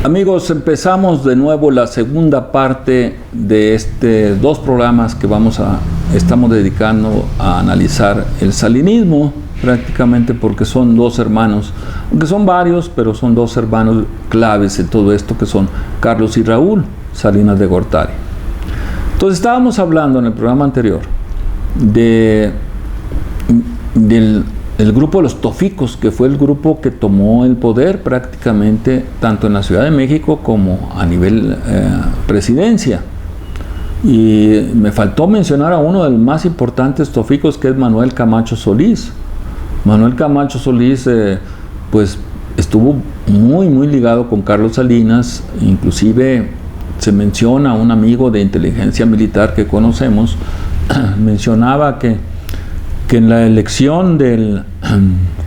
Amigos, empezamos de nuevo la segunda parte de dos programas que estamos dedicando a analizar el salinismo, prácticamente porque son dos hermanos, aunque son varios, pero son dos hermanos claves en todo esto, que son Carlos y Raúl Salinas de Gortari. Entonces estábamos hablando en el programa anterior del grupo de los Toficos, que fue el grupo que tomó el poder prácticamente tanto en la Ciudad de México como a nivel presidencia. Y me faltó mencionar a uno de los más importantes Toficos, que es Manuel Camacho Solís. Manuel Camacho Solís pues estuvo muy ligado con Carlos Salinas. Inclusive se menciona a un amigo de inteligencia militar que conocemos, mencionaba que en la elección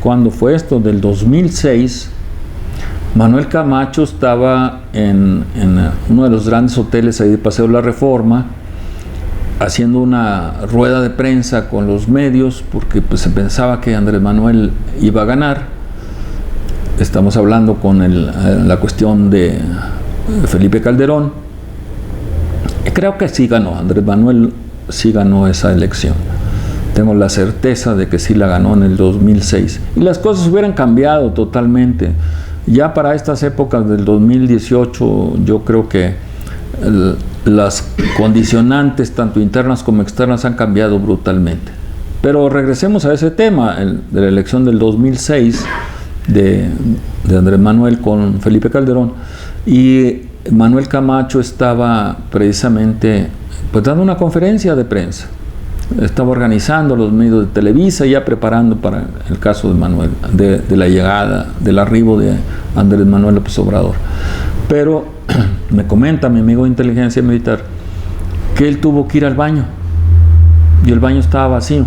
¿cuándo fue esto? Del 2006, Manuel Camacho estaba en uno de los grandes hoteles ahí de Paseo de la Reforma, haciendo una rueda de prensa con los medios, porque pues se pensaba que Andrés Manuel iba a ganar. Estamos hablando con la cuestión de Felipe Calderón. Creo que sí ganó, Andrés Manuel sí ganó esa elección. Tengo la certeza de que sí la ganó en el 2006. Y las cosas hubieran cambiado totalmente. Ya para estas épocas del 2018, yo creo que las condicionantes, tanto internas como externas, han cambiado brutalmente. Pero regresemos a ese tema, de la elección del 2006 de Andrés Manuel con Felipe Calderón. Y Manuel Camacho estaba precisamente pues dando una conferencia de prensa. Estaba organizando los medios de Televisa, ya preparando para el caso de Manuel, de la llegada, del arribo de Andrés Manuel López Obrador. Pero me comenta mi amigo de inteligencia militar que él tuvo que ir al baño y el baño estaba vacío.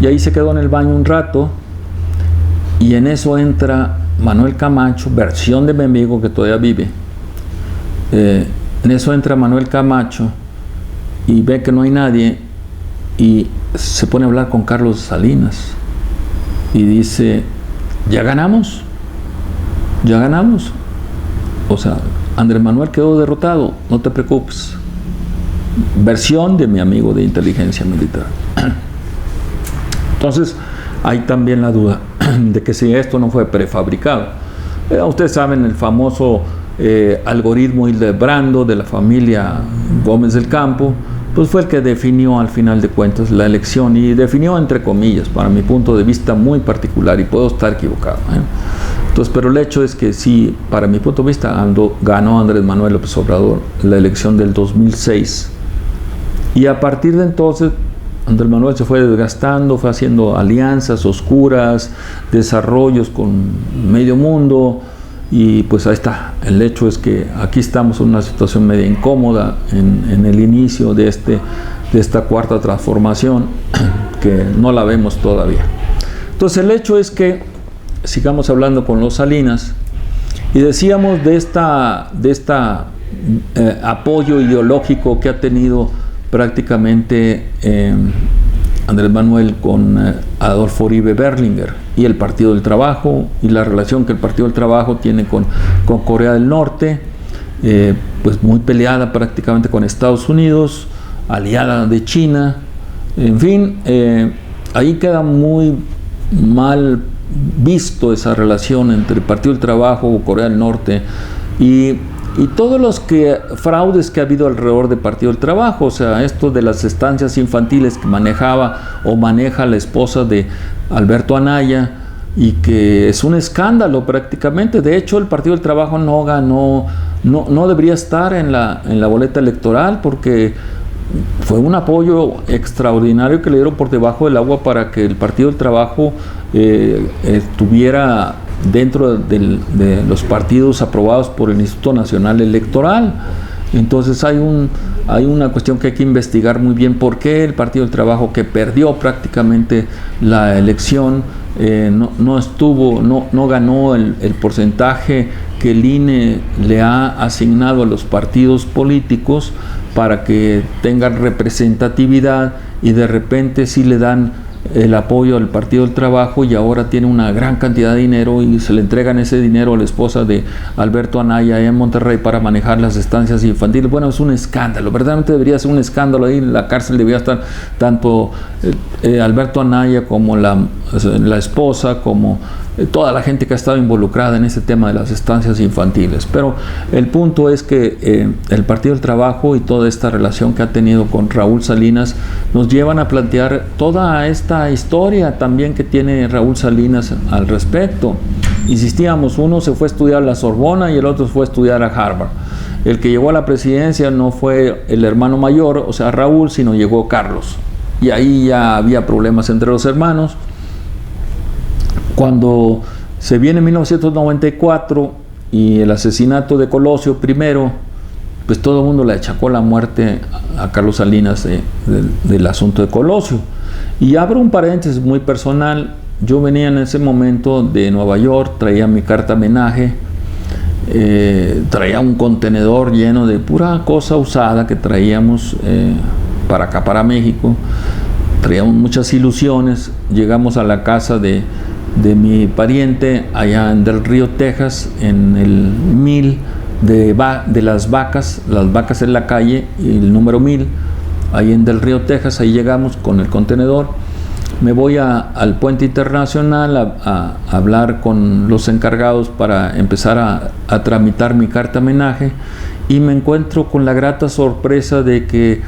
Y ahí se quedó en el baño un rato y en eso entra Manuel Camacho, versión de mi amigo que todavía vive. En eso entra Manuel Camacho y ve que no hay nadie. Y se pone a hablar con Carlos Salinas y dice: ¿ya ganamos? ¿Ya ganamos? O sea, Andrés Manuel quedó derrotado, no te preocupes. Versión de mi amigo de inteligencia militar. Entonces, hay también la duda de que si esto no fue prefabricado. Ustedes saben el famoso algoritmo Hildebrando de la familia Gómez del Campo, pues fue el que definió al final de cuentas la elección, y definió entre comillas, para mi punto de vista muy particular, y puedo estar equivocado. Entonces, pero el hecho es que sí, para mi punto de vista, ganó Andrés Manuel López Obrador la elección del 2006, y a partir de entonces Andrés Manuel se fue desgastando, fue haciendo alianzas oscuras, desarrollos con medio mundo. Y pues ahí está, el hecho es que aquí estamos en una situación media incómoda en el inicio de esta cuarta transformación, que no la vemos todavía. Entonces el hecho es que sigamos hablando con los Salinas, y decíamos de esta apoyo ideológico que ha tenido prácticamente Andrés Manuel con Adolfo Uribe Berlinguer y el Partido del Trabajo, y la relación que el Partido del Trabajo tiene con Corea del Norte, pues muy peleada prácticamente con Estados Unidos, aliada de China. En fin, ahí queda muy mal visto esa relación entre el Partido del Trabajo, Corea del Norte y todos los fraudes que ha habido alrededor del Partido del Trabajo. O sea, esto de las estancias infantiles que manejaba o maneja la esposa de Alberto Anaya, y que es un escándalo prácticamente. De hecho, el Partido del Trabajo no ganó, no debería estar en la boleta electoral, porque fue un apoyo extraordinario que le dieron por debajo del agua para que el Partido del Trabajo estuviera dentro de los partidos aprobados por el Instituto Nacional Electoral. Entonces hay una cuestión que hay que investigar muy bien: por qué el Partido del Trabajo, que perdió prácticamente la elección, no ganó el porcentaje que el INE le ha asignado a los partidos políticos, para que tengan representatividad, y de repente sí le dan el apoyo al Partido del Trabajo, y ahora tiene una gran cantidad de dinero y se le entregan ese dinero a la esposa de Alberto Anaya en Monterrey para manejar las estancias infantiles. Bueno, es un escándalo, verdaderamente debería ser un escándalo. Ahí en la cárcel debía estar tanto Alberto Anaya como la esposa, como toda la gente que ha estado involucrada en ese tema de las estancias infantiles. Pero el punto es que el Partido del Trabajo y toda esta relación que ha tenido con Raúl Salinas nos llevan a plantear toda esta historia también que tiene Raúl Salinas al respecto. Insistíamos, uno se fue a estudiar a la Sorbona y el otro fue a estudiar a Harvard. El que llegó a la presidencia no fue el hermano mayor, o sea Raúl, sino llegó Carlos, y ahí ya había problemas entre los hermanos. Cuando se viene 1994 y el asesinato de Colosio I, pues todo el mundo le achacó la muerte a Carlos Salinas del asunto de Colosio. Y abro un paréntesis muy personal. Yo venía en ese momento de Nueva York, traía mi carta homenaje, traía un contenedor lleno de pura cosa usada que traíamos para acá, para México. Traíamos muchas ilusiones. Llegamos a la casa de mi pariente allá en Del Río, Texas, en el 1000 de las vacas en la calle, y el número 1000, ahí en Del Río, Texas. Ahí llegamos con el contenedor. Me voy al puente internacional a hablar con los encargados para empezar a tramitar mi carta homenaje, y me encuentro con la grata sorpresa de que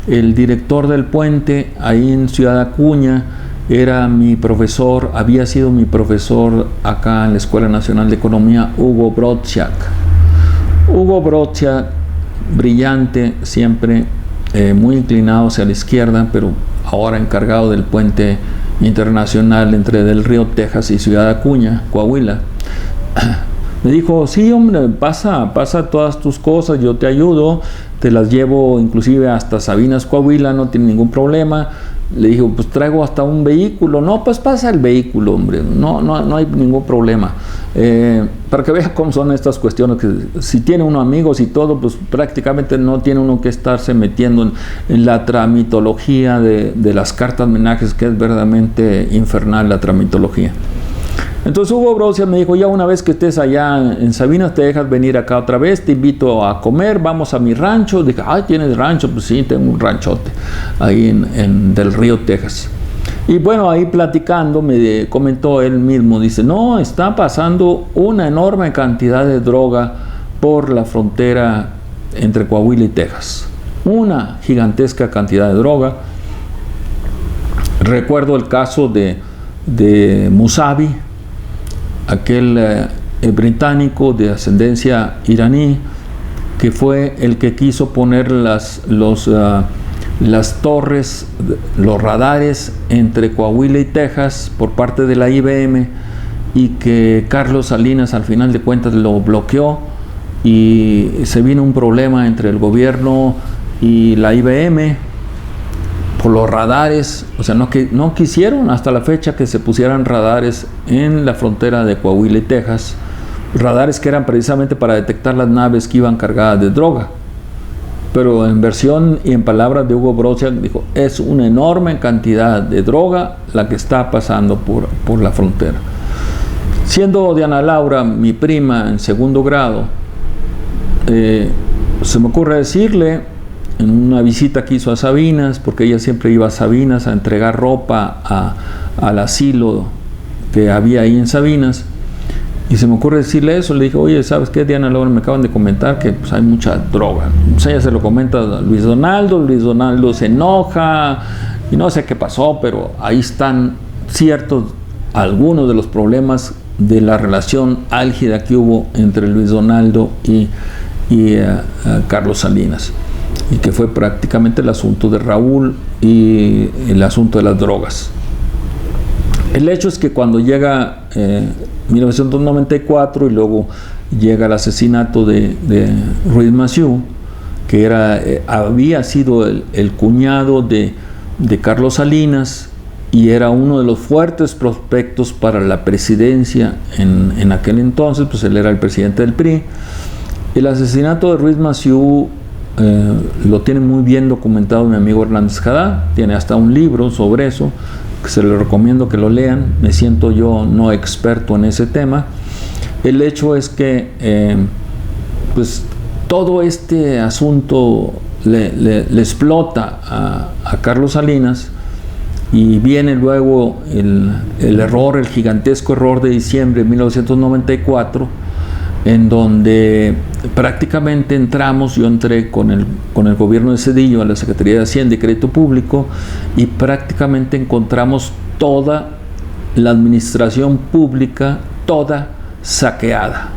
el director del puente ahí en Ciudad Acuña era mi profesor, había sido mi profesor acá en la Escuela Nacional de Economía, Hugo Brodziak. Hugo Brodziak, brillante, siempre muy inclinado hacia la izquierda, pero ahora encargado del puente internacional entre Del Río, Texas y Ciudad Acuña, Coahuila. Me dijo, sí hombre, pasa todas tus cosas, yo te ayudo, te las llevo inclusive hasta Sabinas, Coahuila, no tiene ningún problema. Le dije, pues traigo hasta un vehículo. No, pues pasa el vehículo, hombre, no hay ningún problema. Para que vea cómo son estas cuestiones, que si tiene uno amigos y todo, pues prácticamente no tiene uno que estarse metiendo en la tramitología de las cartas homenajes, que es verdaderamente infernal la tramitología. Entonces Hugo Brodziak me dijo, ya una vez que estés allá en Sabinas, te dejas venir acá otra vez, te invito a comer, vamos a mi rancho. Dije, ay, ¿tienes rancho? Pues sí, tengo un ranchote ahí en Del Río, Texas. Y bueno, ahí platicando me comentó él mismo, dice, no, está pasando una enorme cantidad de droga por la frontera entre Coahuila y Texas. Una gigantesca cantidad de droga. Recuerdo el caso de Musavi, aquel británico de ascendencia iraní, que fue el que quiso poner las torres, los radares entre Coahuila y Texas por parte de la IBM, y que Carlos Salinas al final de cuentas lo bloqueó, y se vino un problema entre el gobierno y la IBM por los radares. O sea, no quisieron hasta la fecha que se pusieran radares en la frontera de Coahuila y Texas, radares que eran precisamente para detectar las naves que iban cargadas de droga. Pero en versión y en palabras de Hugo Brodziak, dijo, es una enorme cantidad de droga la que está pasando por la frontera. Siendo Diana Laura mi prima en segundo grado, se me ocurre decirle, en una visita que hizo a Sabinas, porque ella siempre iba a Sabinas a entregar ropa al asilo que había ahí en Sabinas, y se me ocurre decirle eso. Le dije, oye, ¿sabes qué, Diana Laura? Me acaban de comentar que pues, hay mucha droga. O sea, ella se lo comenta a Luis Donaldo se enoja, y no sé qué pasó, pero ahí están ciertos, algunos de los problemas de la relación álgida que hubo entre Luis Donaldo y Carlos Salinas, y que fue prácticamente el asunto de Raúl y el asunto de las drogas. El hecho es que cuando llega 1994 y luego llega el asesinato de Ruiz Massieu, que había sido el cuñado de Carlos Salinas, y era uno de los fuertes prospectos para la presidencia en aquel entonces, pues él era el presidente del PRI. El asesinato de Ruiz Massieu lo tiene muy bien documentado mi amigo Hernández Jadá, tiene hasta un libro sobre eso, que se lo recomiendo que lo lean. Me siento yo no experto en ese tema. El hecho es que pues todo este asunto le explota a Carlos Salinas, y viene luego el error, el gigantesco error de diciembre de 1994, en donde prácticamente yo entré con el gobierno de Zedillo a la Secretaría de Hacienda y Crédito Público, y prácticamente encontramos toda la administración pública, toda saqueada.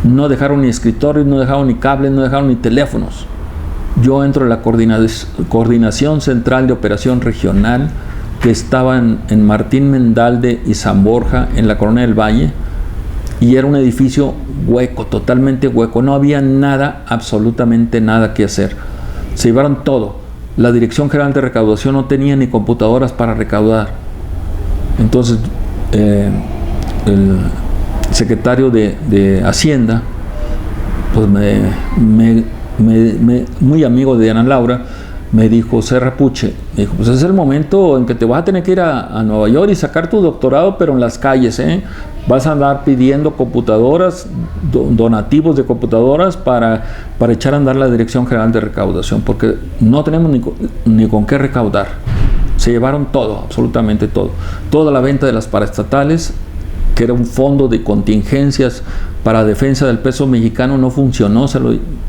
No dejaron ni escritorios, no dejaron ni cables, no dejaron ni teléfonos. Yo entro en la Coordinación Central de Operación Regional, que estaba en Martín Mendalde y San Borja, en la Colonia del Valle, y era un edificio hueco, totalmente hueco. No había nada, absolutamente nada que hacer. Se llevaron todo. La Dirección General de Recaudación no tenía ni computadoras para recaudar. Entonces, el secretario de Hacienda, pues muy amigo de Ana Laura, me dijo: Serra Puche, me dijo, pues es el momento en que te vas a tener que ir a Nueva York y sacar tu doctorado, pero en las calles, vas a andar pidiendo computadoras, donativos de computadoras para echar a andar la Dirección General de Recaudación, porque no tenemos ni con qué recaudar. Se llevaron todo, absolutamente todo. Toda la venta de las paraestatales, que era un fondo de contingencias para defensa del peso mexicano, no funcionó.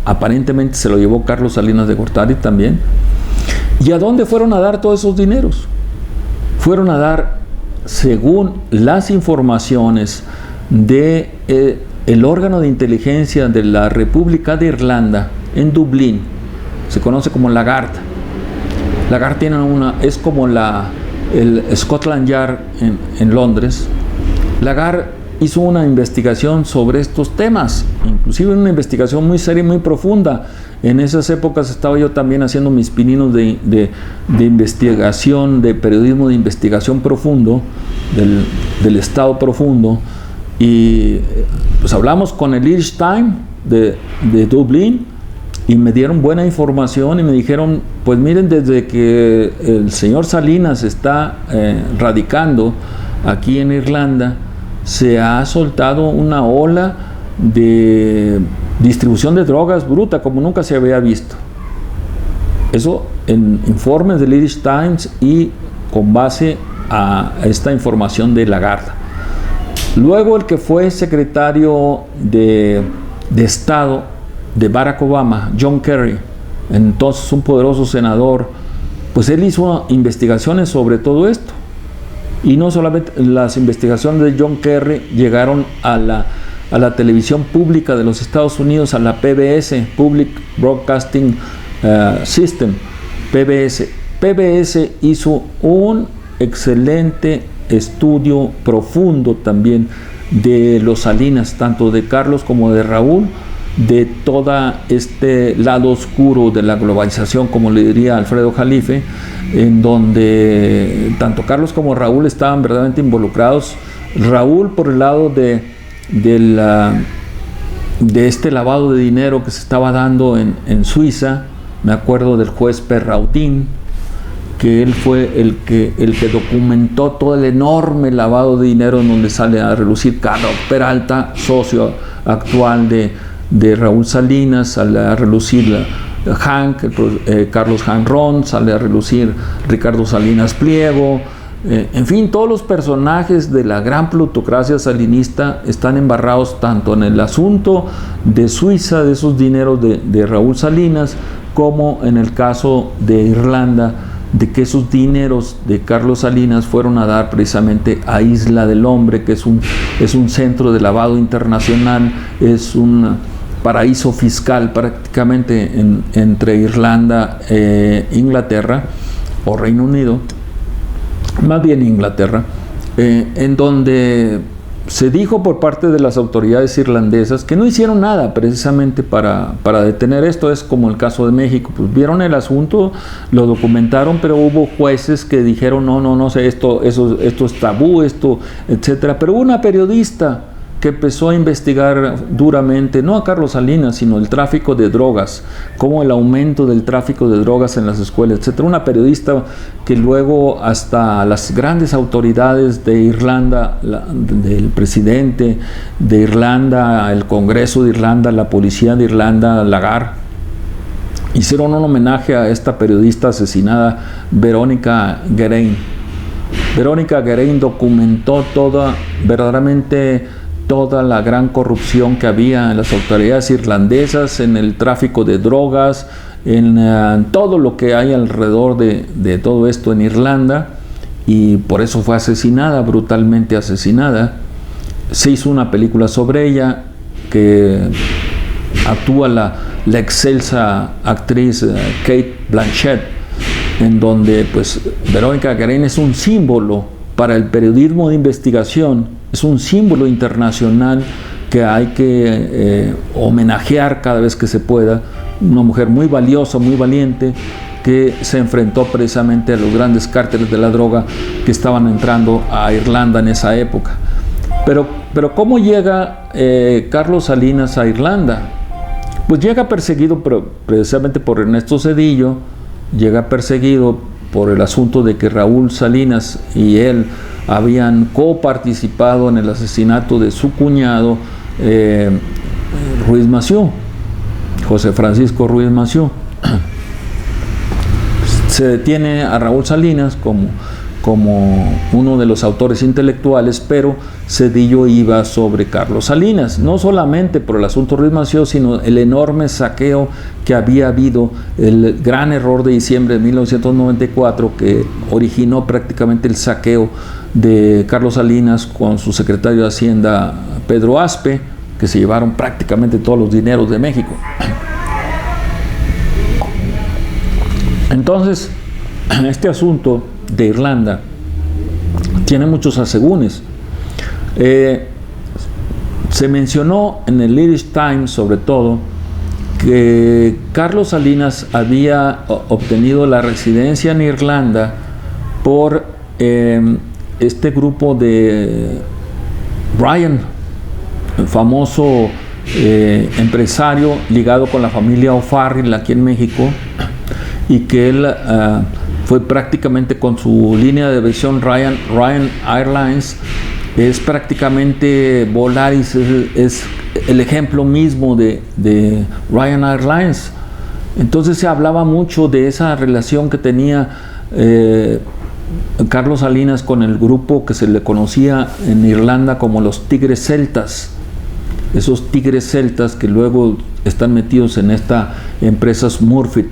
Aparentemente se lo llevó Carlos Salinas de Gortari también. ¿Y a dónde fueron a dar todos esos dineros? Fueron a dar, según las informaciones de el órgano de inteligencia de la República de Irlanda en Dublín, se conoce como Lagarde. Lagarde tiene es como el Scotland Yard en Londres. Lagarde hizo una investigación sobre estos temas, inclusive una investigación muy seria y muy profunda. En esas épocas estaba yo también haciendo mis pininos de investigación, de periodismo de investigación profundo, del Estado profundo, y pues hablamos con el Irish Times de Dublín, y me dieron buena información y me dijeron: pues miren, desde que el señor Salinas está radicando aquí en Irlanda, se ha soltado una ola de distribución de drogas bruta como nunca se había visto. Eso en informes del Irish Times y con base a esta información de Lagarde. Luego, el que fue secretario de Estado de Barack Obama, John Kerry, entonces un poderoso senador, pues él hizo investigaciones sobre todo esto. Y no solamente las investigaciones de John Kerry llegaron a la televisión pública de los Estados Unidos, a la PBS, Public Broadcasting System, PBS. PBS hizo un excelente estudio profundo también de los Salinas, tanto de Carlos como de Raúl, de todo este lado oscuro de la globalización, como le diría Alfredo Jalife, en donde tanto Carlos como Raúl estaban verdaderamente involucrados. Raúl por el lado de este lavado de dinero que se estaba dando en Suiza. Me acuerdo del juez Perraudin, que él fue el que documentó todo el enorme lavado de dinero, en donde sale a relucir Carlos Peralta, socio actual de Raúl Salinas, sale a relucir Carlos Hanron, sale a relucir Ricardo Salinas Pliego, en fin, todos los personajes de la gran plutocracia salinista están embarrados tanto en el asunto de Suiza, de esos dineros de Raúl Salinas, como en el caso de Irlanda, de que esos dineros de Carlos Salinas fueron a dar precisamente a Isla del Hombre, que es un centro de lavado internacional, es un paraíso fiscal prácticamente entre Irlanda e Inglaterra, o Reino Unido, más bien Inglaterra, en donde se dijo por parte de las autoridades irlandesas que no hicieron nada precisamente para detener esto. Es como el caso de México, pues vieron el asunto, lo documentaron, pero hubo jueces que dijeron no sé, esto es tabú, esto, etcétera. Pero hubo una periodista que empezó a investigar duramente, no a Carlos Salinas, sino el tráfico de drogas, cómo el aumento del tráfico de drogas en las escuelas, etc. Una periodista que luego hasta las grandes autoridades de Irlanda, del presidente de Irlanda, el Congreso de Irlanda, la policía de Irlanda, Lagarde, hicieron un homenaje a esta periodista asesinada, Verónica Guerin. Verónica Guerin documentó verdaderamente toda la gran corrupción que había en las autoridades irlandesas, en el tráfico de drogas, en todo lo que hay alrededor de todo esto en Irlanda, y por eso fue asesinada, brutalmente asesinada. Se hizo una película sobre ella que actúa la excelsa actriz Cate Blanchett, en donde pues Verónica Guerin es un símbolo para el periodismo de investigación, es un símbolo internacional que hay que homenajear cada vez que se pueda. Una mujer muy valiosa, muy valiente, que se enfrentó precisamente a los grandes cárteles de la droga que estaban entrando a Irlanda en esa época. Pero ¿cómo llega Carlos Salinas a Irlanda? Pues llega perseguido precisamente por Ernesto Zedillo, llega perseguido por el asunto de que Raúl Salinas y él habían coparticipado en el asesinato de su cuñado Ruiz Massieu, José Francisco Ruiz Massieu. Se detiene a Raúl Salinas como uno de los autores intelectuales, pero Zedillo iba sobre Carlos Salinas, no solamente por el asunto Ruiz Massieu, sino el enorme saqueo que había habido, el gran error de diciembre de 1994 que originó prácticamente el saqueo de Carlos Salinas con su secretario de Hacienda Pedro Aspe, que se llevaron prácticamente todos los dineros de México. Entonces, este asunto de Irlanda tiene muchos asegúnes. Se mencionó en el Irish Times, sobre todo, que Carlos Salinas había obtenido la residencia en Irlanda por este grupo de Ryan, el famoso empresario ligado con la familia O'Farrill aquí en México, y que él fue prácticamente con su línea de aviación Ryan Airlines, es prácticamente Volaris, es el ejemplo mismo de Ryan Airlines. Entonces se hablaba mucho de esa relación que tenía Carlos Salinas con el grupo que se le conocía en Irlanda como los Tigres Celtas. Esos Tigres Celtas que luego están metidos en esta empresa Smurfit,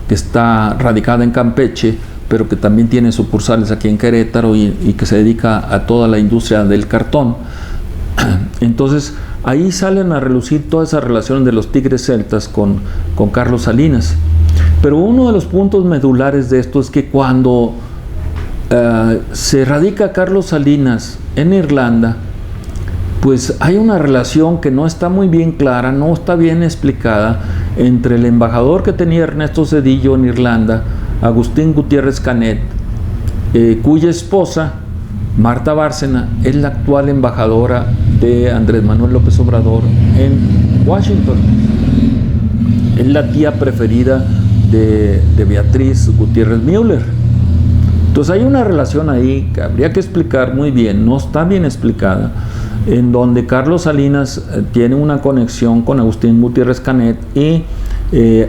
que está radicada en Campeche, pero que también tiene sucursales aquí en Querétaro y que se dedica a toda la industria del cartón. Entonces ahí salen a relucir todas esas relaciones de los Tigres Celtas con Carlos Salinas. Pero uno de los puntos medulares de esto es que cuando se radica Carlos Salinas en Irlanda, pues hay una relación que no está muy bien clara, no está bien explicada, entre el embajador que tenía Ernesto Zedillo en Irlanda, Agustín Gutiérrez Canet, cuya esposa, Marta Bárcena, es la actual embajadora de Andrés Manuel López Obrador en Washington. Es la tía preferida de Beatriz Gutiérrez Müller. Entonces hay una relación ahí que habría que explicar muy bien, no está bien explicada, en donde Carlos Salinas tiene una conexión con Agustín Gutiérrez Canet y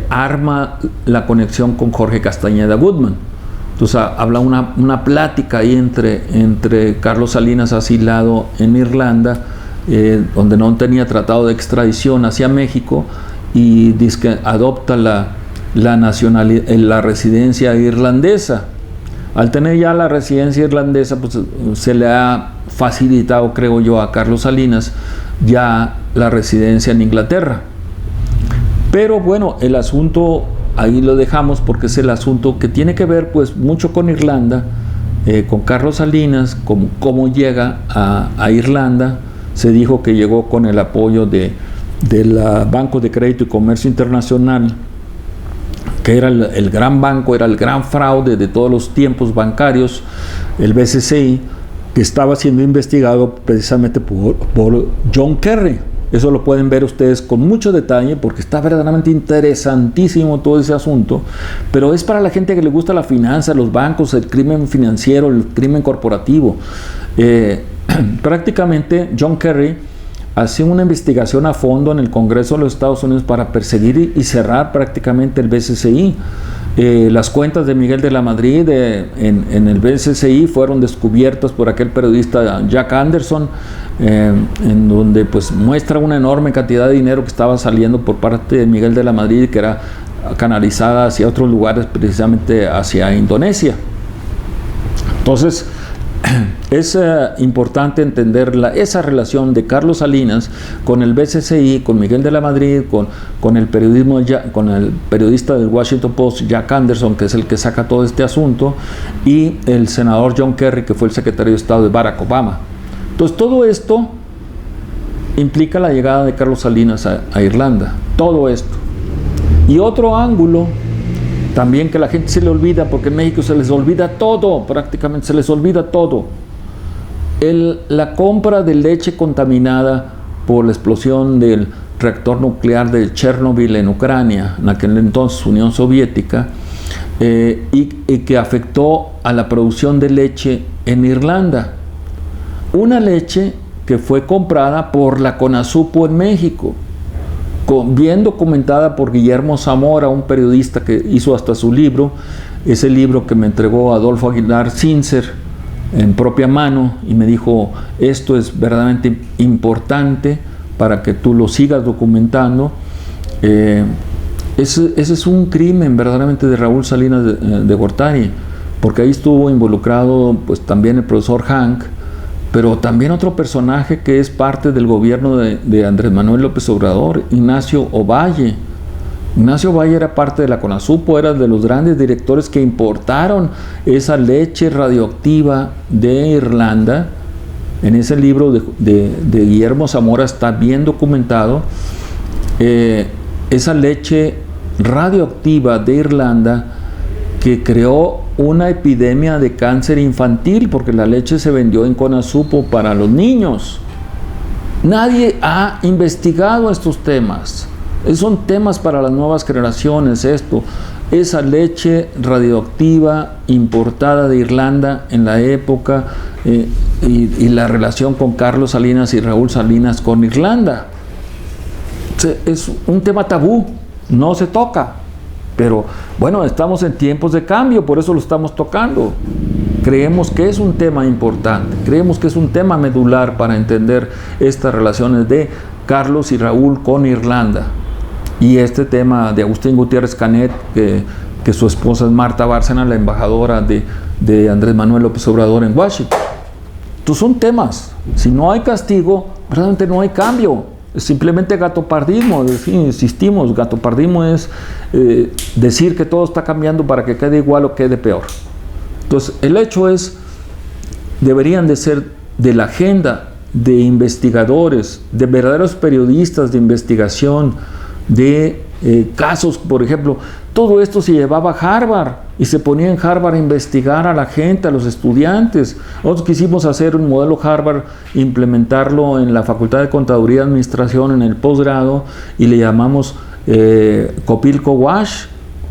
arma la conexión con Jorge Castañeda Goodman. Entonces habla una plática ahí entre Carlos Salinas asilado en Irlanda, donde no tenía tratado de extradición hacia México, y dice que adopta la residencia irlandesa. Al tener ya la residencia irlandesa, pues se le ha facilitado, creo yo, a Carlos Salinas ya la residencia en Inglaterra. Pero bueno, el asunto ahí lo dejamos porque es el asunto que tiene que ver pues mucho con Irlanda, con Carlos Salinas, cómo llega a Irlanda. Se dijo que llegó con el apoyo del Banco de Crédito y Comercio Internacional, que era el gran banco, era el gran fraude de todos los tiempos bancarios, el BCCI, que estaba siendo investigado precisamente por John Kerry. Eso lo pueden ver ustedes con mucho detalle porque está verdaderamente interesantísimo todo ese asunto, pero es para la gente que le gusta la finanza, los bancos, el crimen financiero, el crimen corporativo. Prácticamente John Kerry hacía una investigación a fondo en el Congreso de los Estados Unidos para perseguir y cerrar prácticamente el BCCI. Las cuentas de Miguel de la Madrid en el BCCI fueron descubiertas por aquel periodista Jack Anderson, en donde pues muestra una enorme cantidad de dinero que estaba saliendo por parte de Miguel de la Madrid y que era canalizada hacia otros lugares, precisamente hacia Indonesia. Entonces es importante entender esa relación de Carlos Salinas con el BCCI, con Miguel de la Madrid, con el periodista del Washington Post, Jack Anderson, que es el que saca todo este asunto, y el senador John Kerry, que fue el secretario de Estado de Barack Obama. Entonces todo esto implica la llegada de Carlos Salinas a Irlanda, todo esto. Y otro ángulo también que la gente se le olvida, porque en México se les olvida todo, prácticamente se les olvida todo. La compra de leche contaminada por la explosión del reactor nuclear de Chernobyl en Ucrania, en aquel entonces Unión Soviética, y que afectó a la producción de leche en Irlanda. Una leche que fue comprada por la CONASUPO en México, bien documentada por Guillermo Zamora, un periodista que hizo hasta su libro, ese libro que me entregó Adolfo Aguilar Cincer en propia mano y me dijo: esto es verdaderamente importante para que tú lo sigas documentando. Ese es un crimen verdaderamente de Raúl Salinas de Gortari, porque ahí estuvo involucrado pues también el profesor Hank, pero también otro personaje que es parte del gobierno de Andrés Manuel López Obrador, Ignacio Ovalle. Ignacio Ovalle era parte de la CONASUPO, era de los grandes directores que importaron esa leche radioactiva de Irlanda. En ese libro de Guillermo Zamora está bien documentado. Esa leche radioactiva de Irlanda que creó una epidemia de cáncer infantil, porque la leche se vendió en CONASUPO para los niños. Nadie ha investigado estos temas. Son temas para las nuevas generaciones esto. Esa leche radioactiva importada de Irlanda en la época y la relación con Carlos Salinas y Raúl Salinas con Irlanda. Es un tema tabú, no se toca. Pero bueno, estamos en tiempos de cambio, por eso lo estamos tocando. Creemos que es un tema importante, creemos que es un tema medular para entender estas relaciones de Carlos y Raúl con Irlanda. Y este tema de Agustín Gutiérrez Canet, que su esposa es Marta Bárcena, la embajadora de Andrés Manuel López Obrador en Washington. Entonces son temas. Si no hay castigo, realmente no hay cambio. Es simplemente gatopardismo. Insistimos, gatopardismo es decir que todo está cambiando para que quede igual o quede peor. Entonces el hecho es, deberían de ser de la agenda de investigadores, de verdaderos periodistas de investigación, de casos, por ejemplo, todo esto se llevaba a Harvard y se ponía en Harvard a investigar a la gente, a los estudiantes. Nosotros quisimos hacer un modelo Harvard, implementarlo en la Facultad de Contaduría y Administración en el posgrado y le llamamos Copilco Wash.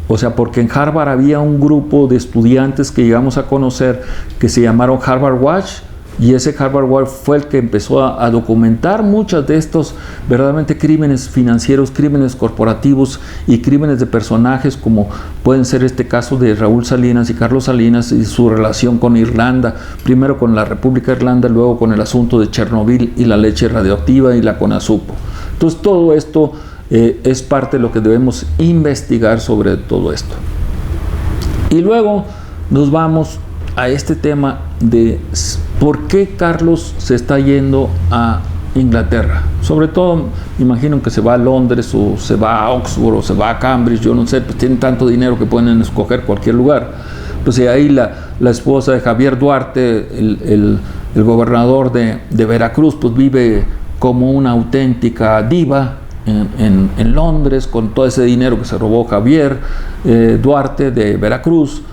O sea, porque en Harvard había un grupo de estudiantes que llegamos a conocer que se llamaron Harvard Watch, y ese Harvard Watch fue el que empezó a documentar muchos de estos verdaderamente crímenes financieros, crímenes corporativos y crímenes de personajes, como pueden ser este caso de Raúl Salinas y Carlos Salinas y su relación con Irlanda, primero con la República de Irlanda, luego con el asunto de Chernobyl y la leche radioactiva y la CONASUPO. Entonces todo esto es parte de lo que debemos investigar sobre todo esto. Y luego nos vamos a este tema de por qué Carlos se está yendo a Inglaterra. Sobre todo, me imagino que se va a Londres o se va a Oxford o se va a Cambridge, yo no sé, pues tienen tanto dinero que pueden escoger cualquier lugar. Pues ahí la esposa de Javier Duarte, el gobernador de Veracruz, pues vive como una auténtica diva en Londres, con todo ese dinero que se robó Javier Duarte de Veracruz.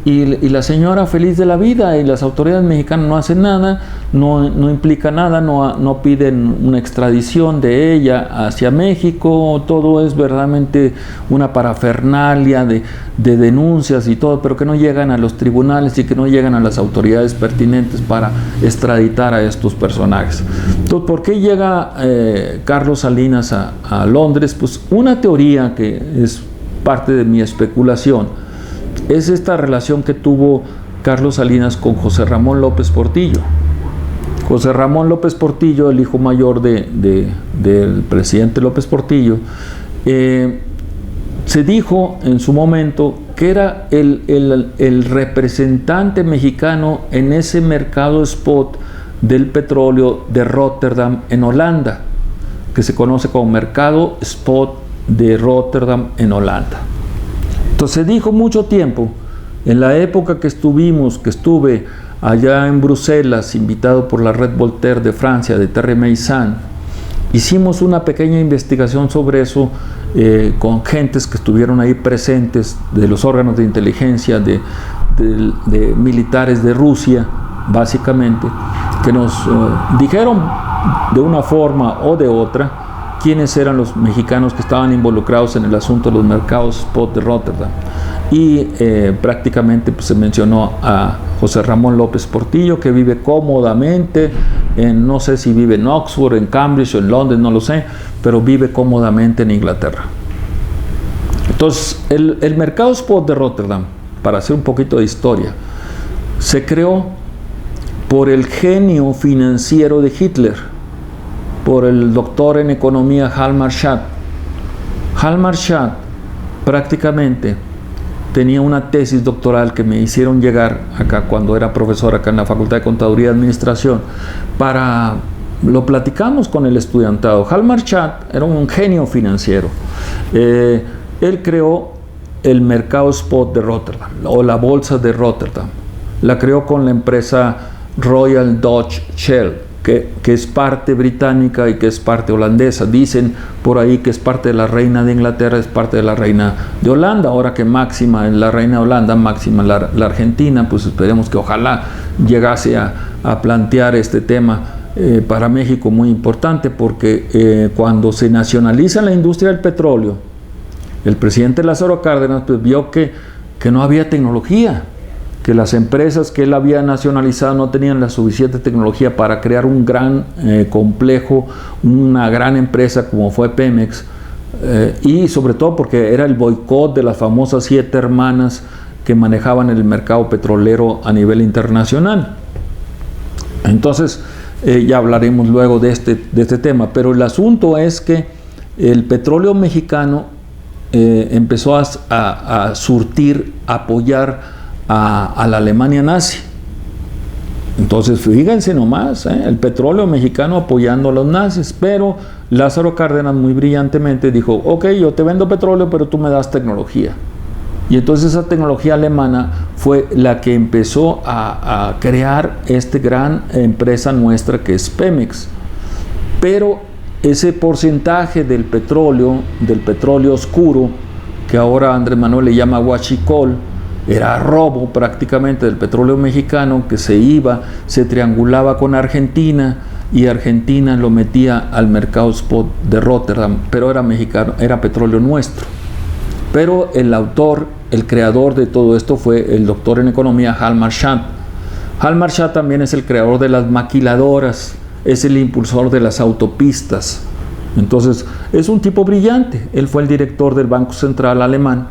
y la señora feliz de la vida, y las autoridades mexicanas no hacen nada, no implica nada, no piden una extradición de ella hacia México. Todo es verdaderamente una parafernalia de denuncias y todo, pero que no llegan a los tribunales y que no llegan a las autoridades pertinentes para extraditar a estos personajes. Entonces, ¿por qué llega Carlos Salinas a Londres? Pues una teoría que es parte de mi especulación es esta relación que tuvo Carlos Salinas con José Ramón López Portillo. José Ramón López Portillo, el hijo mayor del presidente López Portillo, se dijo en su momento que era el representante mexicano en ese mercado spot del petróleo de Rotterdam en Holanda, que se conoce como mercado spot de Rotterdam en Holanda. Entonces se dijo mucho tiempo, en la época que estuve allá en Bruselas, invitado por la Red Voltaire de Francia, de Terry Meyssan, hicimos una pequeña investigación sobre eso con gentes que estuvieron ahí presentes, de los órganos de inteligencia, de militares de Rusia, básicamente, que nos dijeron de una forma o de otra quiénes eran los mexicanos que estaban involucrados en el asunto de los mercados spot de Rotterdam. Y prácticamente pues, se mencionó a José Ramón López Portillo, que vive cómodamente, no sé si vive en Oxford, en Cambridge o en Londres, no lo sé, pero vive cómodamente en Inglaterra. Entonces, el mercado spot de Rotterdam, para hacer un poquito de historia, se creó por el genio financiero de Hitler, por el doctor en economía Hjalmar Schacht. Hjalmar Schacht prácticamente tenía una tesis doctoral que me hicieron llegar acá cuando era profesor acá en la Facultad de Contaduría y Administración, lo platicamos con el estudiantado. Hjalmar Schacht era un genio financiero. Él creó el mercado spot de Rotterdam, o la bolsa de Rotterdam. La creó con la empresa Royal Dutch Shell, que es parte británica y que es parte holandesa. Dicen por ahí que es parte de la reina de Inglaterra, es parte de la reina de Holanda. Ahora que Máxima es la reina de Holanda, Máxima la Argentina, pues esperemos que ojalá llegase a plantear este tema para México muy importante, porque cuando se nacionaliza la industria del petróleo, el presidente Lázaro Cárdenas pues vio que no había tecnología, que las empresas que él había nacionalizado no tenían la suficiente tecnología para crear un gran complejo, una gran empresa como fue Pemex, y sobre todo porque era el boicot de las famosas 7 hermanas que manejaban el mercado petrolero a nivel internacional. Entonces, ya hablaremos luego de este tema, pero el asunto es que el petróleo mexicano empezó a surtir, a apoyar a la Alemania nazi. Entonces fíjense nomás, el petróleo mexicano apoyando a los nazis, pero Lázaro Cárdenas muy brillantemente dijo: ok, yo te vendo petróleo, pero tú me das tecnología. Y entonces esa tecnología alemana fue la que empezó a crear esta gran empresa nuestra que es Pemex. Pero ese porcentaje del petróleo oscuro, que ahora Andrés Manuel le llama huachicol, era robo prácticamente del petróleo mexicano, que se triangulaba con Argentina, y Argentina lo metía al mercado spot de Rotterdam, pero era mexicano, era petróleo nuestro. Pero el creador de todo esto fue el doctor en economía Hjalmar Schacht. Hjalmar Schacht también es el creador de las maquiladoras, es el impulsor de las autopistas. Entonces es un tipo brillante. Él fue el director del Banco Central alemán.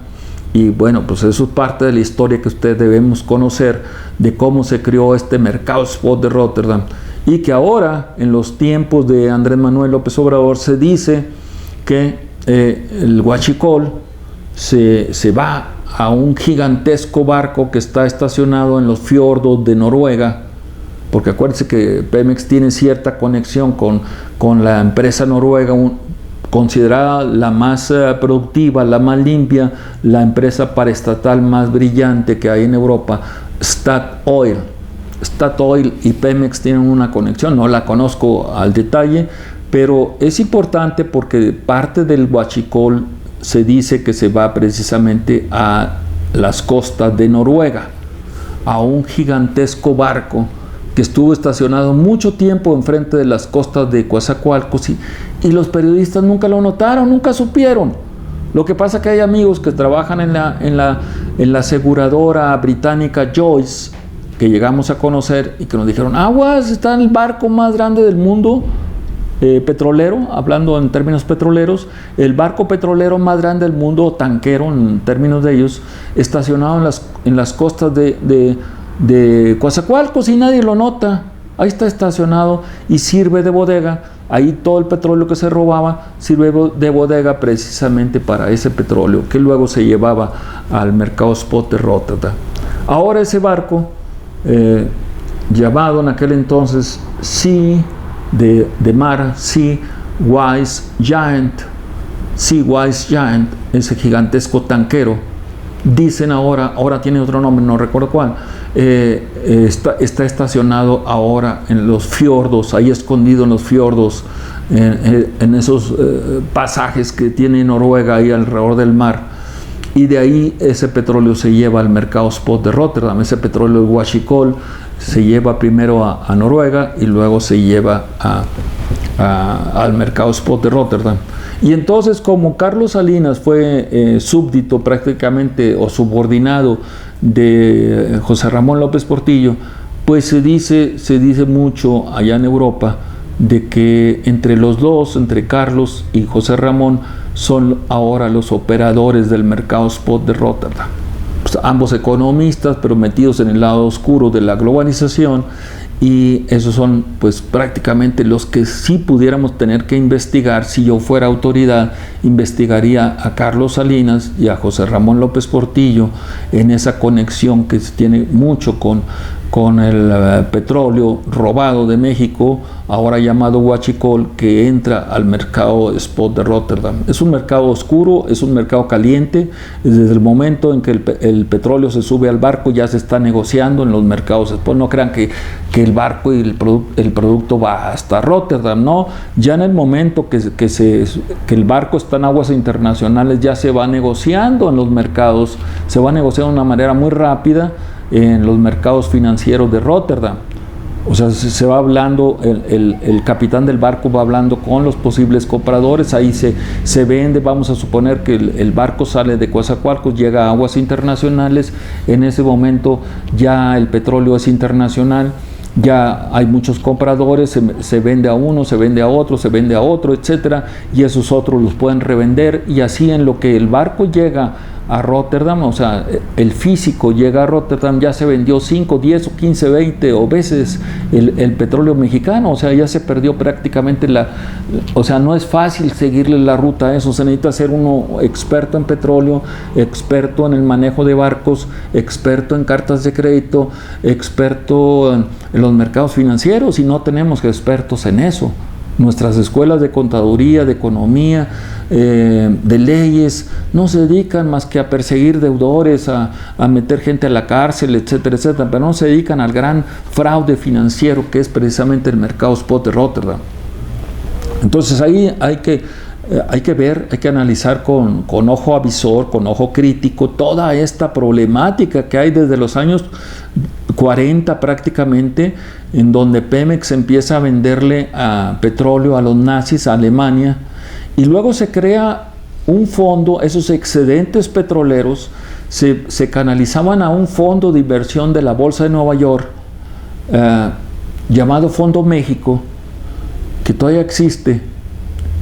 Y bueno, pues eso es parte de la historia que ustedes debemos conocer de cómo se creó este mercado spot de Rotterdam, y que ahora, en los tiempos de Andrés Manuel López Obrador, se dice que el huachicol se va a un gigantesco barco que está estacionado en los fiordos de Noruega, porque acuérdense que Pemex tiene cierta conexión con la empresa noruega, considerada la más productiva, la más limpia, la empresa paraestatal más brillante que hay en Europa, Statoil. Statoil y Pemex tienen una conexión, no la conozco al detalle, pero es importante porque parte del huachicol se dice que se va precisamente a las costas de Noruega. a un gigantesco barco que estuvo estacionado mucho tiempo enfrente de las costas de Coatzacoalcos y los periodistas nunca lo notaron, nunca supieron. Lo que pasa es que hay amigos que trabajan en la aseguradora británica Joyce, que llegamos a conocer y que nos dijeron, aguas, está el barco más grande del mundo, petrolero, hablando en términos petroleros, el barco petrolero más grande del mundo, tanquero en términos de ellos, estacionado en las costas de Coatzacoalcos y nadie lo nota. Ahí está estacionado y sirve de bodega. Ahí todo el petróleo que se robaba sirve de bodega precisamente para ese petróleo que luego se llevaba al mercado spot de Rotterdam. Ahora ese barco, llamado en aquel entonces Sea de mar, Sea Wise Giant, ese gigantesco tanquero, dicen ahora tiene otro nombre, no recuerdo cuál, está estacionado ahora en los fiordos, ahí escondido en los fiordos, en esos pasajes que tiene Noruega ahí alrededor del mar. Y de ahí ese petróleo se lleva al mercado spot de Rotterdam. Ese petróleo de Huachicol se lleva primero a Noruega y luego se lleva al mercado spot de Rotterdam. Y entonces, como Carlos Salinas fue súbdito prácticamente o subordinado de José Ramón López Portillo, pues se dice mucho allá en Europa de que entre los dos, entre Carlos y José Ramón, son ahora los operadores del mercado spot de Rotterdam. Pues ambos economistas, pero metidos en el lado oscuro de la globalización, y esos son pues prácticamente los que sí pudiéramos tener que investigar. Si yo fuera autoridad, investigaría a Carlos Salinas y a José Ramón López Portillo en esa conexión que tiene mucho con el petróleo robado de México, ahora llamado Huachicol, que entra al mercado spot de Rotterdam. Es un mercado oscuro, es un mercado caliente. Desde el momento en que el petróleo se sube al barco, ya se está negociando en los mercados spot. No crean que el barco y el producto va hasta Rotterdam, no. Ya en el momento que el barco está en aguas internacionales, ya se va negociando en los mercados, se va negociando de una manera muy rápida en los mercados financieros de Rotterdam. O sea, se va hablando, el capitán del barco va hablando con los posibles compradores, ahí se vende. Vamos a suponer que el barco sale de Coatzacoalcos, llega a aguas internacionales. En ese momento ya el petróleo es internacional, ya hay muchos compradores, se vende a uno, se vende a otro, se vende a otro, etcétera, y esos otros los pueden revender, y así en lo que el barco llega a Rotterdam, o sea, el físico llega a Rotterdam, ya se vendió 5, 10 o 15, 20 o veces el petróleo mexicano. O sea, ya se perdió prácticamente o sea, no es fácil seguirle la ruta a eso. Se necesita ser uno experto en petróleo, experto en el manejo de barcos, experto en cartas de crédito, experto en los mercados financieros, y no tenemos expertos en eso. Nuestras escuelas de contaduría, de economía, de leyes, no se dedican más que a perseguir deudores, a meter gente a la cárcel, etcétera, etcétera, pero no se dedican al gran fraude financiero que es precisamente el mercado spot de Rotterdam. Entonces ahí hay que ver, hay que analizar con ojo avisor, con ojo crítico, toda esta problemática que hay desde los años 40 prácticamente, en donde Pemex empieza a venderle petróleo a los nazis, a Alemania, y luego se crea un fondo. Esos excedentes petroleros se canalizaban a un fondo de inversión de la Bolsa de Nueva York, llamado Fondo México, que todavía existe,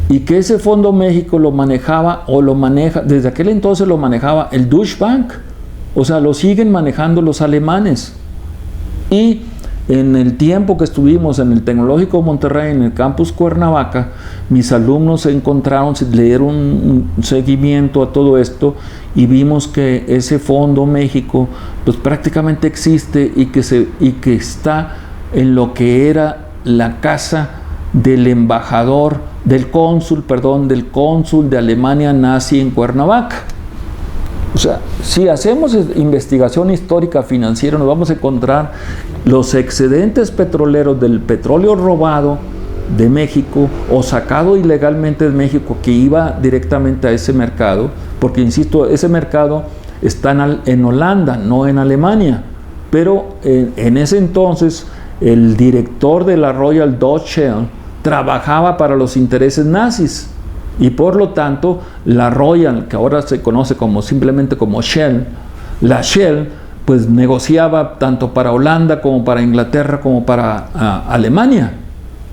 y que ese Fondo México lo manejaba, o lo maneja, desde aquel entonces lo manejaba el Deutsche Bank. O sea, lo siguen manejando los alemanes. Y en el tiempo que estuvimos en el Tecnológico Monterrey, en el campus Cuernavaca, mis alumnos se encontraron, le dieron un seguimiento a todo esto, y vimos que ese Fondo México pues prácticamente existe, y que está en lo que era la casa del embajador, del cónsul de Alemania nazi en Cuernavaca. O sea, si hacemos investigación histórica financiera, nos vamos a encontrar los excedentes petroleros del petróleo robado de México o sacado ilegalmente de México, que iba directamente a ese mercado, porque insisto, ese mercado está en Holanda, no en Alemania, pero en ese entonces el director de la Royal Dutch Shell trabajaba para los intereses nazis, y por lo tanto la Royal, que ahora se conoce simplemente como Shell, la Shell pues negociaba tanto para Holanda como para Inglaterra como para Alemania.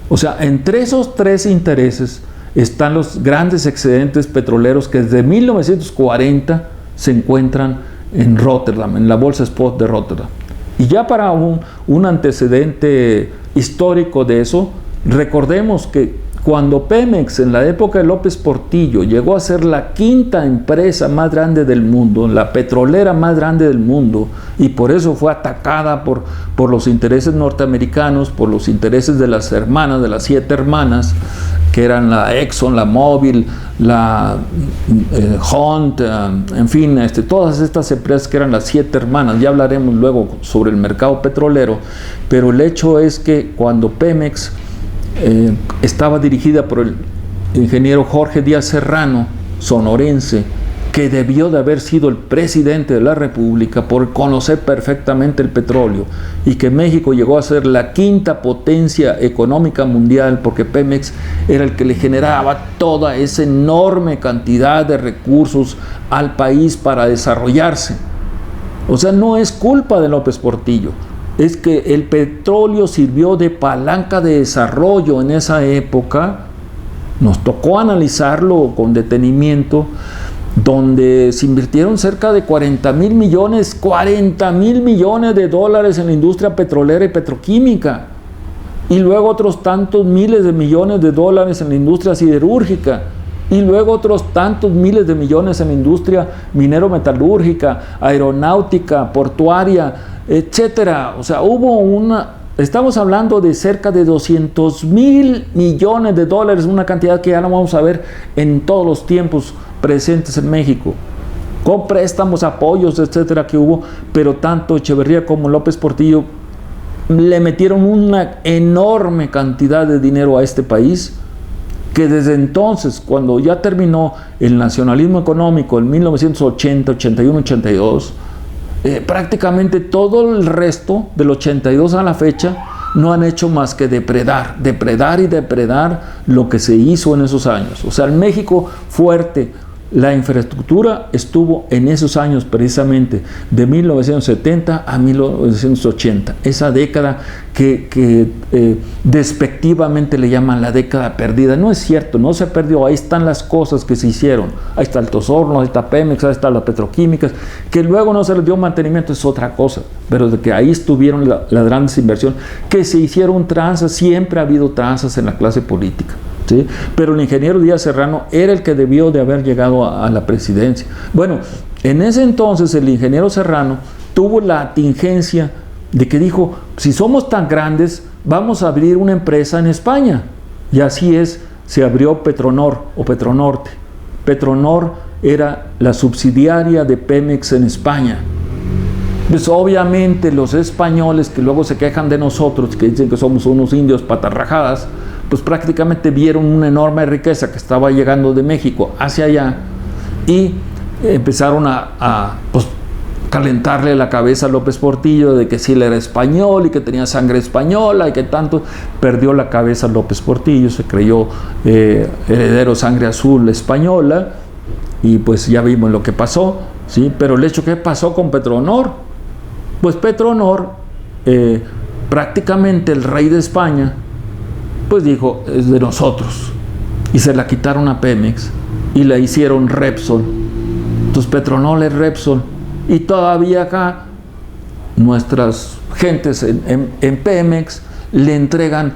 O sea, entre esos tres intereses están los grandes excedentes petroleros que desde 1940 se encuentran en Rotterdam, en la bolsa spot de Rotterdam. Y ya para un antecedente histórico de eso, recordemos que cuando Pemex, en la época de López Portillo, llegó a ser la quinta empresa más grande del mundo, la petrolera más grande del mundo, y por eso fue atacada por los intereses norteamericanos, por los intereses de las hermanas, de las 7 hermanas, que eran la Exxon, la Mobil, la Hunt, en fin, todas estas empresas que eran las 7 hermanas. Ya hablaremos luego sobre el mercado petrolero, pero el hecho es que cuando Pemex estaba dirigida por el ingeniero Jorge Díaz Serrano, sonorense, que debió de haber sido el presidente de la República por conocer perfectamente el petróleo, y que México llegó a ser la quinta potencia económica mundial porque Pemex era el que le generaba toda esa enorme cantidad de recursos al país para desarrollarse. O sea, no es culpa de López Portillo, es que el petróleo sirvió de palanca de desarrollo en esa época. Nos tocó analizarlo con detenimiento, donde se invirtieron cerca de 40 mil millones de dólares en la industria petrolera y petroquímica, y luego otros tantos miles de millones de dólares en la industria siderúrgica, y luego otros tantos miles de millones en la industria minero-metalúrgica, aeronáutica, portuaria, etcétera. O sea, estamos hablando de cerca de 200 mil millones de dólares, una cantidad que ya no vamos a ver en todos los tiempos presentes en México, con préstamos, apoyos, etcétera, que hubo, pero tanto Echeverría como López Portillo le metieron una enorme cantidad de dinero a este país, que desde entonces, cuando ya terminó el nacionalismo económico en 1980, 81, 82, prácticamente todo el resto del 82 a la fecha no han hecho más que depredar lo que se hizo en esos años. O sea, el México fuerte, la infraestructura estuvo en esos años precisamente, de 1970 a 1980, esa década que despectivamente le llaman la década perdida. No es cierto, no se perdió, ahí están las cosas que se hicieron, ahí está el Tosorno, ahí está Pemex, ahí están las petroquímicas, que luego no se les dio mantenimiento, es otra cosa, pero de que ahí estuvieron las grandes inversiones, que se hicieron tranzas, siempre ha habido tranzas en la clase política. ¿Sí? Pero el ingeniero Díaz Serrano era el que debió de haber llegado a la presidencia. Bueno, en ese entonces el ingeniero Serrano tuvo la tingencia de que dijo, si somos tan grandes, vamos a abrir una empresa en España. Y así es, se abrió Petronor o Petronorte. Petronor era la subsidiaria de Pemex en España. Pues obviamente los españoles que luego se quejan de nosotros, que dicen que somos unos indios patarrajadas, pues prácticamente vieron una enorme riqueza que estaba llegando de México hacia allá y empezaron a calentarle la cabeza a López Portillo de que sí él era español y que tenía sangre española y que tanto. Perdió la cabeza López Portillo, se creyó heredero sangre azul española, y pues ya vimos lo que pasó, ¿sí? Pero el hecho, ¿qué pasó con Petronor? Pues Petronor, prácticamente el rey de España, pues dijo, es de nosotros, y se la quitaron a Pemex y la hicieron Repsol. Entonces Petronor es Repsol, y todavía acá nuestras gentes en Pemex le entregan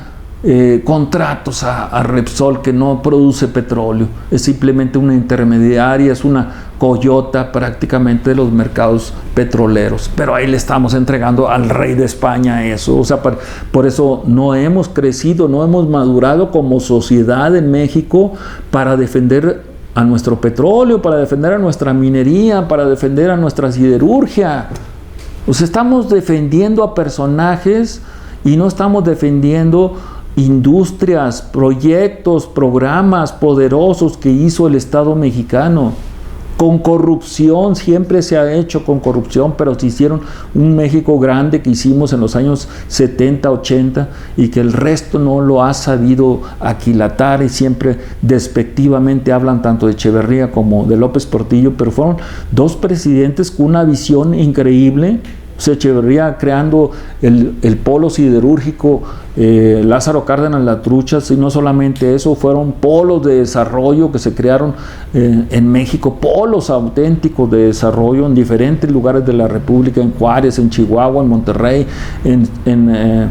contratos a Repsol, que no produce petróleo, es simplemente una intermediaria, es una coyota prácticamente de los mercados petroleros, pero ahí le estamos entregando al rey de España eso. O sea, por eso no hemos crecido, no hemos madurado como sociedad en México para defender a nuestro petróleo, para defender a nuestra minería, para defender a nuestra siderurgia. O sea, estamos defendiendo a personajes y no estamos defendiendo industrias, proyectos, programas poderosos que hizo el Estado mexicano. con corrupción, siempre se ha hecho con corrupción, pero se hicieron un México grande que hicimos en los años 70, 80 y que el resto no lo ha sabido aquilatar y siempre despectivamente hablan tanto de Echeverría como de López Portillo, pero fueron dos presidentes con una visión increíble. Echeverría creando el polo siderúrgico, Lázaro Cárdenas Las Truchas, y no solamente eso, fueron polos de desarrollo que se crearon en México, polos auténticos de desarrollo en diferentes lugares de la República, en Juárez, en Chihuahua, en Monterrey, en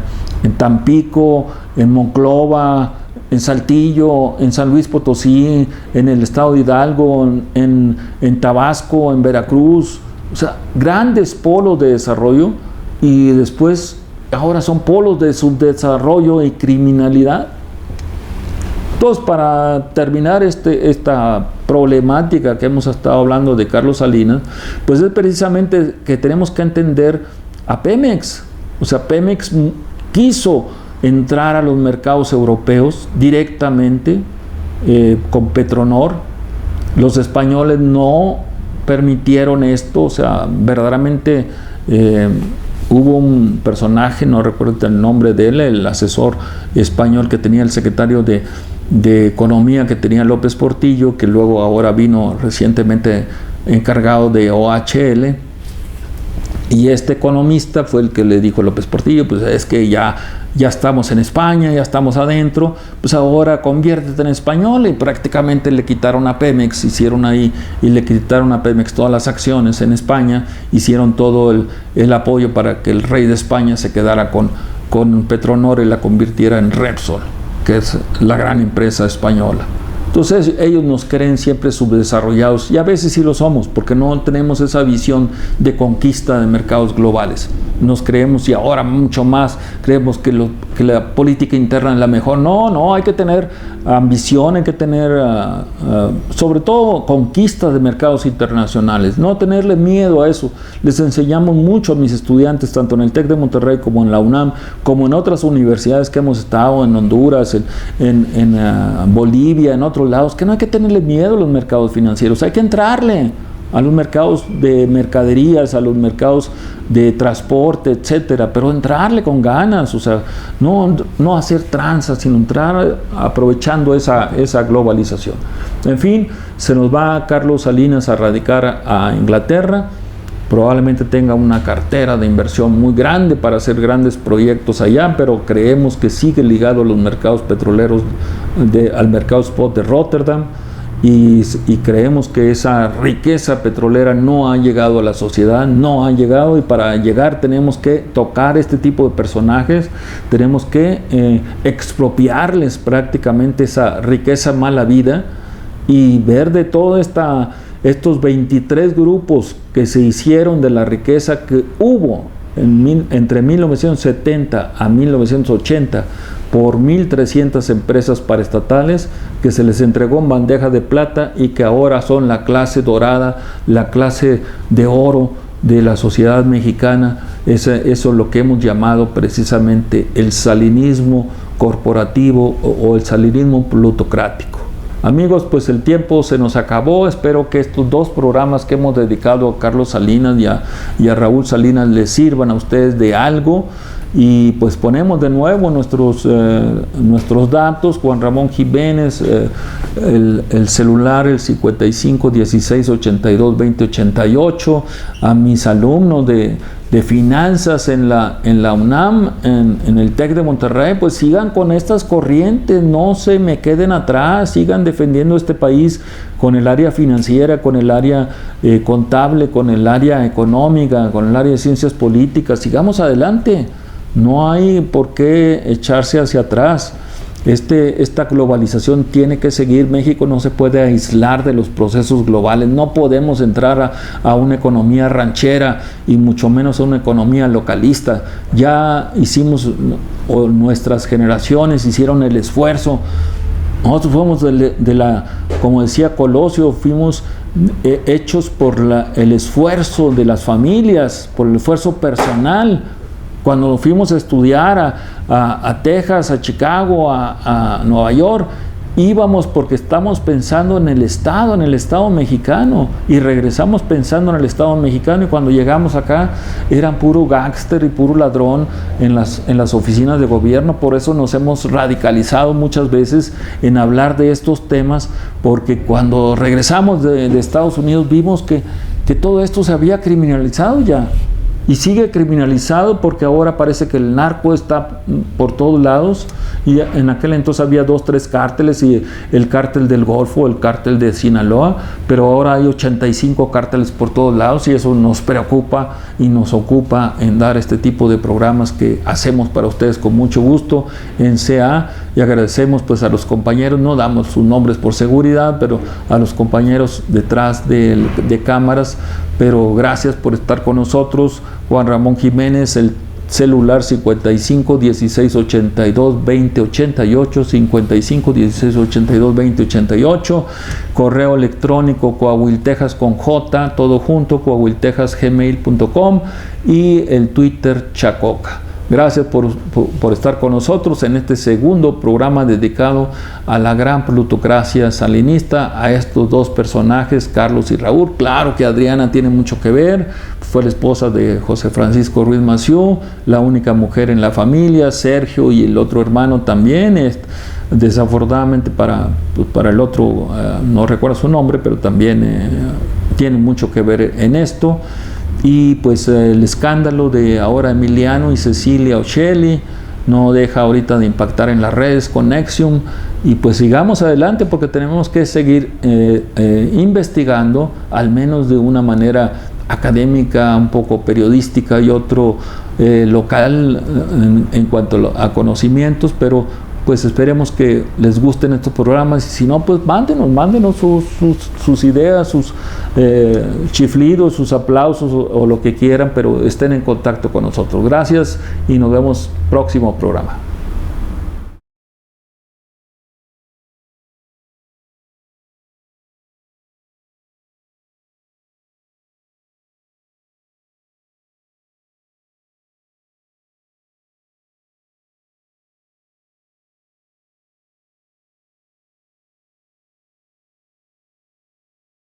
Tampico, en Monclova, en Saltillo, en San Luis Potosí, en el estado de Hidalgo, en Tabasco, en Veracruz. O sea, grandes polos de desarrollo, y después ahora son polos de subdesarrollo y criminalidad. Entonces, para terminar esta problemática que hemos estado hablando de Carlos Salinas, pues es precisamente que tenemos que entender a Pemex. O sea, Pemex quiso entrar a los mercados europeos directamente con Petronor. Los españoles no permitieron esto. O sea, verdaderamente hubo un personaje, no recuerdo el nombre de él, el asesor español que tenía el secretario de Economía que tenía López Portillo, que luego ahora vino recientemente encargado de OHL, y este economista fue el que le dijo a López Portillo, pues es que ya estamos en España, ya estamos adentro, pues ahora conviértete en español, y prácticamente le quitaron a Pemex, hicieron ahí, y le quitaron a Pemex todas las acciones en España, hicieron todo el apoyo para que el rey de España se quedara con Petronor y la convirtiera en Repsol, que es la gran empresa española. Entonces ellos nos creen siempre subdesarrollados, y a veces sí lo somos, porque no tenemos esa visión de conquista de mercados globales. Nos creemos, y ahora mucho más, creemos que la política interna es la mejor. No, hay que tener ambición, hay que tener sobre todo conquista de mercados internacionales, no tenerle miedo a eso. Les enseñamos mucho a mis estudiantes, tanto en el TEC de Monterrey como en la UNAM, como en otras universidades que hemos estado, en Honduras, en Bolivia, en otros lados, que no hay que tenerle miedo a los mercados financieros, hay que entrarle a los mercados de mercaderías, a los mercados de transporte, etcétera, pero entrarle con ganas. O sea, no hacer tranzas, sino entrar aprovechando esa globalización. En fin, se nos va Carlos Salinas a radicar a Inglaterra. Probablemente tenga una cartera de inversión muy grande para hacer grandes proyectos allá, pero creemos que sigue ligado a los mercados petroleros, al mercado spot de Rotterdam, y creemos que esa riqueza petrolera no ha llegado a la sociedad, no ha llegado, y para llegar tenemos que tocar este tipo de personajes, tenemos que expropiarles prácticamente esa riqueza mala vida, y ver de toda estos 23 grupos que se hicieron de la riqueza que hubo entre 1970 a 1980 por 1.300 empresas paraestatales que se les entregó en bandeja de plata, y que ahora son la clase dorada, la clase de oro de la sociedad mexicana. Eso es lo que hemos llamado precisamente el salinismo corporativo o el salinismo plutocrático. Amigos, pues el tiempo se nos acabó. Espero que estos dos programas que hemos dedicado a Carlos Salinas y a Raúl Salinas les sirvan a ustedes de algo. Y pues ponemos de nuevo nuestros datos: Juan Ramón Jiménez, el celular el 55 16 82 20 88, a mis alumnos de finanzas en la UNAM, en el TEC de Monterrey, pues sigan con estas corrientes, no se me queden atrás, sigan defendiendo este país con el área financiera, con el área contable, con el área económica, con el área de ciencias políticas. Sigamos adelante, no hay por qué echarse hacia atrás. Esta globalización tiene que seguir. México no se puede aislar de los procesos globales. No podemos entrar a una economía ranchera, y mucho menos a una economía localista. Ya hicimos, o nuestras generaciones hicieron el esfuerzo. Nosotros fuimos como decía Colosio, fuimos hechos por el esfuerzo de las familias, por el esfuerzo personal. Cuando fuimos a estudiar a Texas, a Chicago, a Nueva York, íbamos porque estamos pensando en el Estado mexicano, y regresamos pensando en el Estado mexicano, y cuando llegamos acá eran puro gángster y puro ladrón en las oficinas de gobierno. Por eso nos hemos radicalizado muchas veces en hablar de estos temas, porque cuando regresamos de Estados Unidos vimos que todo esto se había criminalizado ya. Y sigue criminalizado, porque ahora parece que el narco está por todos lados, y en aquel entonces había 2, 3 cárteles, y el cártel del Golfo, el cártel de Sinaloa, pero ahora hay 85 cárteles por todos lados, y eso nos preocupa y nos ocupa en dar este tipo de programas que hacemos para ustedes con mucho gusto en CA. Y agradecemos pues a los compañeros, no damos sus nombres por seguridad, pero a los compañeros detrás de cámaras, pero gracias por estar con nosotros. Juan Ramón Jiménez, el celular 55 16 82 20 88, 55 16 82 20 88, correo electrónico Coahuiltejas con J, todo junto, coahuiltejasgmail.com, y el Twitter Chacoca. Gracias por estar con nosotros en este segundo programa dedicado a la gran plutocracia salinista, a estos dos personajes, Carlos y Raúl. Claro que Adriana tiene mucho que ver, fue la esposa de José Francisco Ruiz Massieu, la única mujer en la familia. Sergio y el otro hermano también, desafortunadamente para el otro, no recuerdo su nombre, pero también tienen mucho que ver en esto. Y pues el escándalo de ahora Emiliano y Cecilia Ocelli no deja ahorita de impactar en las redes con NXIVM, y pues sigamos adelante, porque tenemos que seguir investigando, al menos de una manera académica, un poco periodística y otro local en cuanto a conocimientos, pero pues esperemos que les gusten estos programas, y si no, pues mándenos sus ideas, sus chiflidos, sus aplausos o lo que quieran, pero estén en contacto con nosotros. Gracias y nos vemos próximo programa.